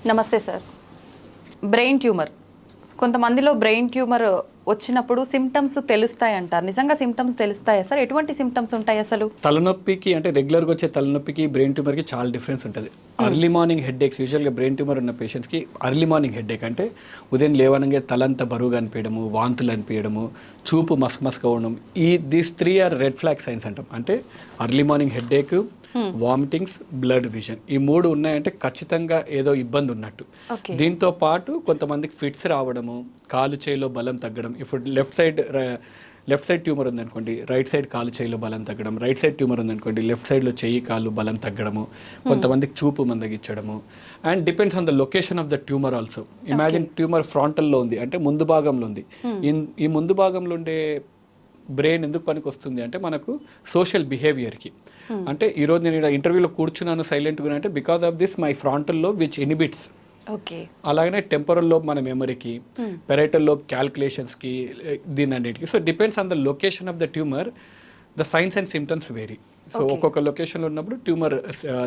నమస్తే sir. Brain tumour, కొంతమందిలో brain tumour వచ్చినప్పుడు సిమ్టమ్స్ తెలుస్తాయి అంటారు. నిజంగా సిమ్టమ్స్ తెలుస్తాయా సార్? ఎటువంటి సిమ్టమ్స్ ఉంటాయి అసలు? తలనొప్పికి అంటే రెగ్యులర్గా వచ్చే తలనొప్పికి బ్రెయిన్ ట్యూమర్కి చాలా డిఫరెన్స్ ఉంటుంది. అర్లీ మార్నింగ్ హెడ్ఏక్స్, యూజువల్గా బ్రెయిన్ ట్యూమర్ ఉన్న పేషెంట్స్కి అర్లీ మార్నింగ్ హెడ్ఏక్ అంటే ఉదయం లేవనంగా తలంతా బరువుగా అనిపించడము, వాంతులు అనిపించడము, చూపు మస్కగా ఉండడం, these 3 are red flag signs అంటాం. అంటే early morning headache, vomitings, blurred vision, ఈ 3 ఉన్నాయంటే ఖచ్చితంగా ఏదో ఇబ్బంది ఉన్నట్టు. దీంతో పాటు కొంతమందికి ఫిట్స్ రావడము, కాలు చేయిలో బలం తగ్గడం. ఇప్పుడు లెఫ్ట్ సైడ్ ట్యూమర్ ఉందనుకోండి, రైట్ సైడ్ కాలు చేయిలో బలం తగ్గడం, రైట్ సైడ్ ట్యూమర్ ఉందనుకోండి, లెఫ్ట్ సైడ్లో చెయ్యి కాలు బలం తగ్గడము, కొంతమందికి చూపు మందగించడము. And depends on the location of the tumour also. Imagine tumour ఫ్రంటల్లో ఉంది అంటే ముందు భాగంలో ఉంది. ఈ ముందు భాగంలో ఉండే బ్రెయిన్ ఎందుకు పనికి వస్తుంది అంటే మనకు సోషల్ బిహేవియర్కి. అంటే ఈరోజు నేను ఇంటర్వ్యూలో కూర్చున్నాను సైలెంట్గా అంటే because of this my frontal lobe which inhibits. అలాగనే టెంపరల్ లోబ్ మన మెమరీకి, పెరైటల్ లోబ్ క్యాల్కులేషన్స్కి, దీని అన్నిటికి. So depends on the location of the tumour, the signs and symptoms vary. So ఒక్కొక్క లొకేషన్లో ఉన్నప్పుడు ట్యూమర్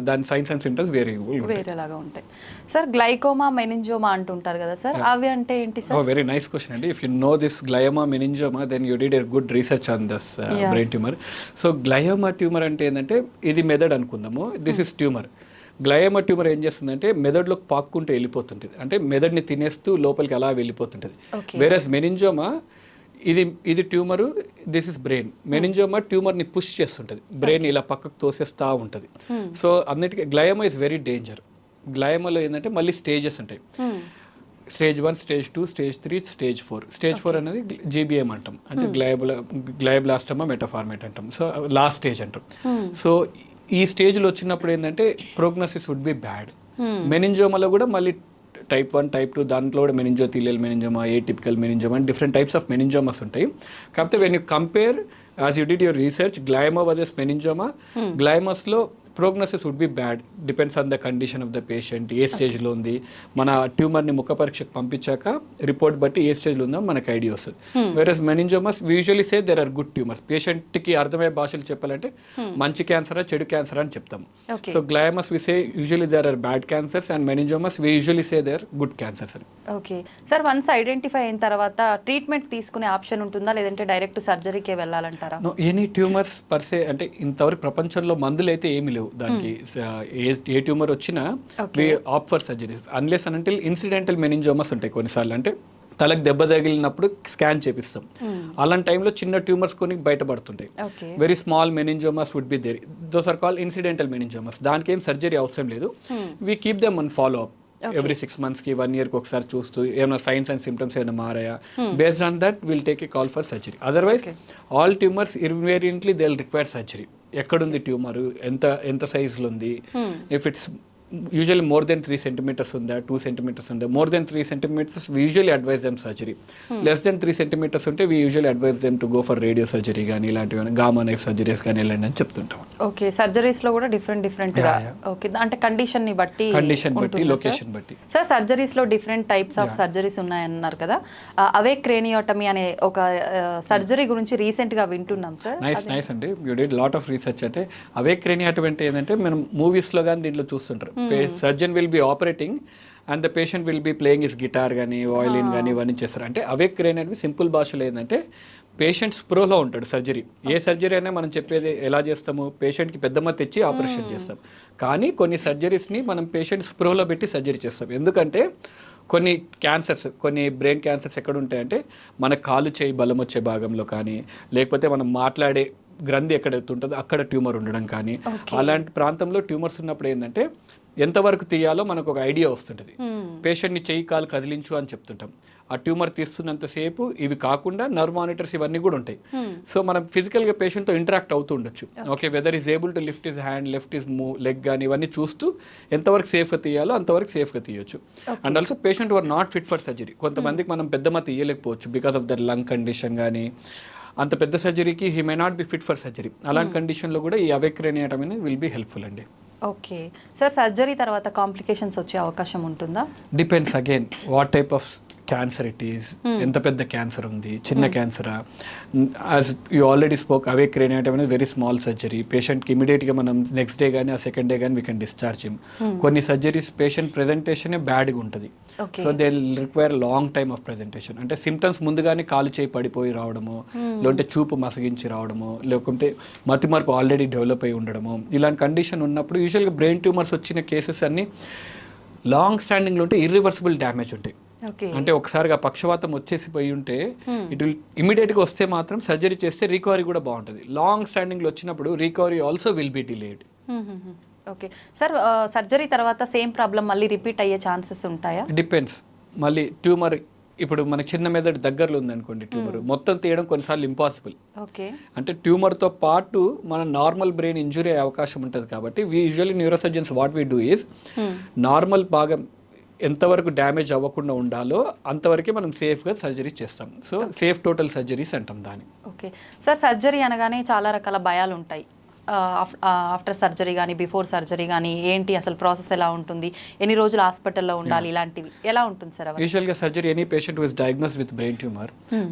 దాని సైన్స్ అండ్ సిమ్టమ్స్ వేరేలాగా ఉంటాయి. సార్ గ్లైకోమా, మెనింజోమా అంటుంటారు కదా సార్, అవి అంటే ఏంటి సార్? వెరీ నైస్ క్వశ్చన్ అండి. If you know this glioma, meningioma, then you did a good research on this brain tumour. So glioma tumour అంటే ఏంటంటే ఇది మెదడ్ అనుకుందాము, this is tumour. Glioma tumour ఏం చేస్తుందంటే మెదడులోకి పాక్కుంటూ వెళ్ళిపోతుంటుంది, అంటే మెదడుని తినేస్తూ లోపలికి అలా వెళ్ళిపోతుంటుంది. వేరస్ మెనింజోమా ఇది tumour, this is brain. Meningioma ట్యూమర్ని పుష్ చేస్తుంటుంది, బ్రెయిన్ ఇలా పక్కకు తోసేస్తూ ఉంటుంది. సో అన్నిటికీ గ్లయోమా ఇస్ వెరీ డేంజర్. గ్లయోమాలో ఏంటంటే మళ్ళీ స్టేజెస్ ఉంటాయి. Stage 1, stage 2, stage 3, stage 4. Stage 4 అనేది జీబీఎం అంటాం, అంటే గ్లయోబ్లాస్టమా మెటాఫార్మేట్ అంటాం. సో లాస్ట్ స్టేజ్ అంటాం. సో ఈ స్టేజ్లో వచ్చినప్పుడు ఏంటంటే ప్రోగ్నోసిస్ వుడ్ బి బ్యాడ్. మెనింజోమాలో కూడా మళ్ళీ టైప్ 1, టైప్ 2, దాంట్లో కూడా meningothelial meningioma, atypical మెనింజోమా, different types of meningiomas ఉంటాయి. కాకపోతే when you compare as you did your research glioma versus meningioma, గ్లయోమాస్లో prognosis would be bad, depends on the condition of the patient, ఏ స్టేజ్లో ఉంది. మన ట్యూమర్ని ముఖ పరీక్షకు పంపించాక రిపోర్ట్ బట్టి ఏ స్టేజ్లో ఉందో మనకు ఐడియా వస్తుంది. Whereas meningiomas usually say there are good tumours. పేషెంట్కి అర్థమయ్యే భాషలు చెప్పాలంటే మంచి క్యాన్సరా, చెడు క్యాన్సర్ అని చెప్తాము. So gliomas we say usually there are bad cancers, and meningiomas we usually say there good cancers అని. ఓకే సార్, వన్స్ ఐడెంటిఫై అయిన తర్వాత ట్రీట్మెంట్ తీసుకునే ఆప్షన్ ఉంటుందా, లేదంటే డైరెక్ట్ సర్జరీకే వెళ్ళాలంటారా? ఎనీ ట్యూమర్స్ పర్సే అంటే ఇంతవరకు ప్రపంచంలో మందులు అయితే ఏమి లేవు దానికి. ఏ ట్యూమర్ వచ్చినా we opt for surgeries unless and until incidental meningiomas ఉంటాయి కొన్నిసార్లు. అంటే తలకు దెబ్బ తగిలినప్పుడు స్కాన్ చేపిస్తాం, అలాంటి టైంలో చిన్న ట్యూమర్స్ కొన్ని బయటపడుతుంటాయి. Very small meningiomas would be there, those are call incidental meningiomas. దానికి ఏం సర్జరీ అవసరం లేదు. We keep them on follow up every 6 monthsకి 1 yearకి ఒకసారి చూస్తూ ఏమైనా సైన్స్ అండ్ సిమ్టమ్స్ ఏమైనా మారాయా, based on that will take a call for surgery. Otherwise all tumours invariantly they will require surgery. ఎక్కడుంది ట్యూమర్, ఎంత సైజులో ఉంది, if it's usually more than 3 centimeters ఉందా, 2 centimeters ఉందా, more than 3 centimeters we usually advise them surgery. Less than 3 centimeters ఉంటే we usually advise them to go for radio surgery కానీ ఇలాంటివి gamma knife surgeries కానీ వెళ్ళండి అని చెప్తుంటాం. ఓకే, సర్జరీస్ లో కూడా డిఫరెంట్ గా. ఓకే, అంటే కండిషన్ బట్టి, లొకేషన్ బట్టి. సార్ సర్జరీస్ లో డిఫరెంట్ టైప్స్ ఆఫ్ సర్జరీస్ ఉన్నాయన్నారు కదా, అవే క్రేనియోటమీ అనే ఒక సర్జరీ గురించి రీసెంట్ గా వింటున్నాం సార్. నైస్ అండి, you did lot of research. అంటే అవే క్రేనియోటమీ అంటే ఏంటంటే మనం మూవీస్ లో కానీ దీంట్లో చూస్తుంటారు, surgeon will be operating and the patient will be playing his guitar కానీ వయలిన్ కానీ ఇవన్నీ చేస్తారు. అంటే అవేక్ క్రేన్ అనేది సింపుల్ భాషలో ఏంటంటే పేషెంట్ స్ప్రోలో ఉంటాడు. సర్జరీ ఏ సర్జరీ అయినా మనం చెప్పేది ఎలా చేస్తాము, పేషెంట్కి పెద్దమ్మ తెచ్చి ఆపరేషన్ చేస్తాం. కానీ కొన్ని సర్జరీస్ని మనం పేషెంట్ స్ప్రోలో పెట్టి సర్జరీ చేస్తాం. ఎందుకంటే కొన్ని క్యాన్సర్స్, కొన్ని బ్రెయిన్ క్యాన్సర్స్ ఎక్కడ ఉంటాయంటే మన కాలు చేయి బలం వచ్చే భాగంలో కానీ, లేకపోతే మనం మాట్లాడే గ్రంథి ఎక్కడైతే ఉంటుందో అక్కడ ట్యూమర్ ఉండడం కానీ, అలాంటి ప్రాంతంలో ట్యూమర్స్ ఉన్నప్పుడు ఏంటంటే ఎంతవరకు తీయాలో మనకు ఒక ఐడియా వస్తుంటుంది. పేషెంట్ని చెయ్యి కాలు కదిలించు అని చెప్తుంటాం. ఆ ట్యూమర్ తీస్తున్నంతసేపు ఇవి కాకుండా నర్వ్ మానిటర్స్ ఇవన్నీ కూడా ఉంటాయి. సో మనం ఫిజికల్గా పేషెంట్తో ఇంటరాక్ట్ అవుతూ ఉండొచ్చు. Okay, whether is able to lift is hand, left is leg కానీ ఇవన్నీ చూస్తూ ఎంతవరకు సేఫ్గా తీయాలో అంతవరకు సేఫ్గా తీయొచ్చు. And also patient were not fit for surgery. కొంతమందికి మనం పెద్దమ్మ తీయలేకపోవచ్చు because of their lung condition కానీ, అంత పెద్ద సర్జరీకి he may not be fit for surgery. అలాంటి కండిషన్లో కూడా ఈ అవేక్ క్రేనియోటమీ అనేది విల్ బి హెల్ప్ఫుల్ అండి. ఓకే సార్, సర్జరీ తర్వాత కాంప్లికేషన్స్ వచ్చే అవకాశం ఉంటుందా? Depends again what type of cancer it is, ఎంత పెద్ద క్యాన్సర్ ఉంది, చిన్న క్యాన్సరా, యాజ్ యూ ఆల్రెడీ స్పోక్ అవే క్రేనియాటమ్ అనేది వెరీ స్మాల్ సర్జరీ, పేషెంట్కి ఇమీడియట్గా మనం నెక్స్ట్ డే కానీ ఆ సెకండ్ డే కానీ వీ కెన్ డిశ్చార్జ్ హిమ్. కొన్ని సర్జరీస్ పేషెంట్ ప్రెజెంటేషనే బ్యాడ్గా ఉంటుంది, so they require long time of presentation. అంటే సిమ్టమ్స్ ముందుగానే కాలు చేయి పడిపోయి రావడము, లేకుంటే చూపు మసగించి రావడము, లేకుంటే మతిమరుపు ఆల్రెడీ డెవలప్ అయి ఉండడము, ఇలాంటి కండిషన్ ఉన్నప్పుడు యూజువల్గా బ్రెయిన్ ట్యూమర్స్ వచ్చిన కేసెస్ అన్ని లాంగ్ స్టాండింగ్లో ఉంటే ఇర్రివర్సిబుల్ డ్యామేజ్ ఉంటాయి. అంటే ఒకసారిగా పక్షవాతం వచ్చేసిపోయి ఉంటే ఇట్ విల్ ఇమీడియట్గా వస్తే మాత్రం సర్జరీ చేస్తే రికవరీ కూడా బాగుంటుంది. లాంగ్ స్టాండింగ్లో వచ్చినప్పుడు recovery also will be delayed. Okay sir, surgery తర్వాత సేమ్ ప్రాబ్లం మళ్ళీ రిపీట్ అయ్యే ఛాన్సెస్ ఉంటాయా? డిపెండ్స్. మళ్ళీ ట్యూమర్ ఇప్పుడు మన చిన్న మెదడు దగ్గరలో ఉందనుకోండి, ట్యూమర్ మొత్తం తీయడం కొన్నిసార్లు ఇంపాసిబుల్. ఓకే, అంటే ట్యూమర్తో పాటు మన నార్మల్ బ్రెయిన్ ఇంజురీ అయ్యే అవకాశం ఉంటుంది. కాబట్టి we usually neurosurgeons what we do is normal భాగం ఎంతవరకు డ్యామేజ్ అవ్వకుండా ఉండాలో అంతవరకే మనం సేఫ్గా సర్జరీ చేస్తాం. సో సేఫ్ టోటల్ సర్జరీస్ అంటాం దాన్ని. ఓకే సార్, సర్జరీ అనగానే చాలా రకాల భయాలు ఉంటాయి. ఆఫ్టర్ సర్జరీ కానీ బిఫోర్ సర్జరీ కానీ ఏంటి అసలు ప్రాసెస్ ఎలా ఉంటుంది, ఎన్ని రోజులు హాస్పిటల్లో ఉండాలి, ఇలాంటివి ఎలా ఉంటుంది సార్? యూజువల్గా surgery any patient was diagnose with brain tumour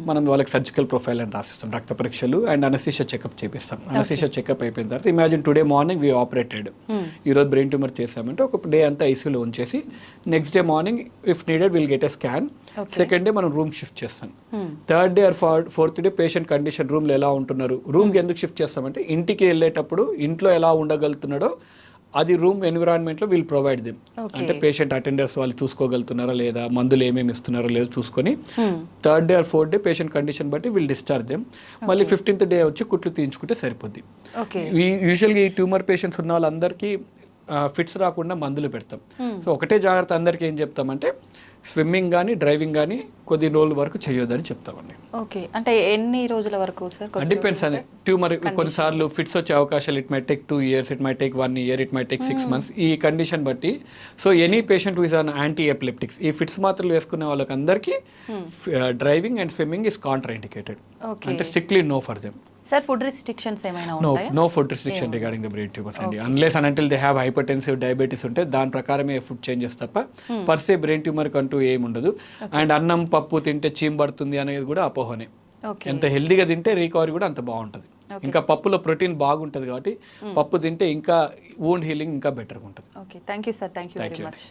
మనం వాళ్ళకి సర్జికల్ ప్రొఫైల్ అని రాసిస్తాం, రక్త పరీక్షలు అండ్ అనస్థీషియా చెకప్ చేపిస్తాం. అనస్థీషియా చెకప్ అయిపోయిన తర్వాత imagine today morning we operated, ఈరోజు బ్రెయిన్ ట్యూమర్ చేసామంటే ఒక డే అంతా ఐసీయూలో ఉంచేసి next day morning if needed will get a scan. Second day మనం రూమ్ షిఫ్ట్ చేస్తాం. Third day or fourth day patient condition రూమ్లో ఎలా ఉంటున్నారు, రూమ్కి ఎందుకు షిఫ్ట్ చేస్తామంటే ఇంటికి వెళ్ళేటప్పుడు ఇంట్లో ఎలా ఉండగలుగుతున్నాడో అది రూమ్ ఎన్విరాన్మెంట్లో విల్ ప్రొవైడ్ దెమ్. అంటే పేషెంట్ అటెండర్స్ వాళ్ళు చూసుకోగలుగుతున్నారా లేదా, మందులు ఏమేమి ఇస్తున్నారో లేదో చూసుకొని third day or fourth day patient condition బట్టి విల్ డిశ్చార్జ్ దెమ్. మళ్ళీ 15th డే వచ్చి కుట్లు తీయించుకుంటే సరిపోద్ది. యూజువల్గా ఈ ట్యూమర్ పేషెంట్స్ ఉన్న వాళ్ళందరికీ ఫిట్స్ రాకుండా మందులు పెడతాం. సో ఒకటే జాగ్రత్త అందరికీ ఏం చెప్తామంటే స్విమ్మింగ్ కానీ డ్రైవింగ్ కానీ కొద్ది రోజుల వరకు చేయొద్దని చెప్తామండి. ఓకే, అంటే ఎన్ని రోజుల వరకు సార్? డిపెండ్స్ అని ట్యూమర్ కొన్నిసార్లు ఫిట్స్ వచ్చే అవకాశాలు it may take 2 years, it may take 1 year, it may take 6 months, ఈ కండిషన్ బట్టి. So any patient with on anti epileptics, ఈ ఫిట్స్ మాత్రలు వేసుకునే వాళ్ళకి అందరికీ driving and swimming is contraindicated. అంటే strictly no for them. Sir food restrictions ఏమైనా ఉంటాయా? No food restriction regarding the brain tumours అండి, unless and until they have hypertensive diabetes ఉంటే దాని ప్రకారమే ఫుడ్ చేంజెస్ తప్ప పర్సే బ్రెయిన్ ట్యూమర్ కంటూ ఏమి ఉండదు. అండ్ అన్నం పప్పు తింటే చీమ్ అనేది కూడా అపోహనే. ఎంత హెల్దీగా తింటే రికవరీ కూడా అంత బాగుంటుంది. ఇంకా పప్పులో ప్రోటీన్ బాగుంటుంది కాబట్టి పప్పు తింటే ఇంకా వూండ్ హీలింగ్ ఇంకా బెటర్గా ఉంటుంది. Okay, thank you sir, thank you very much.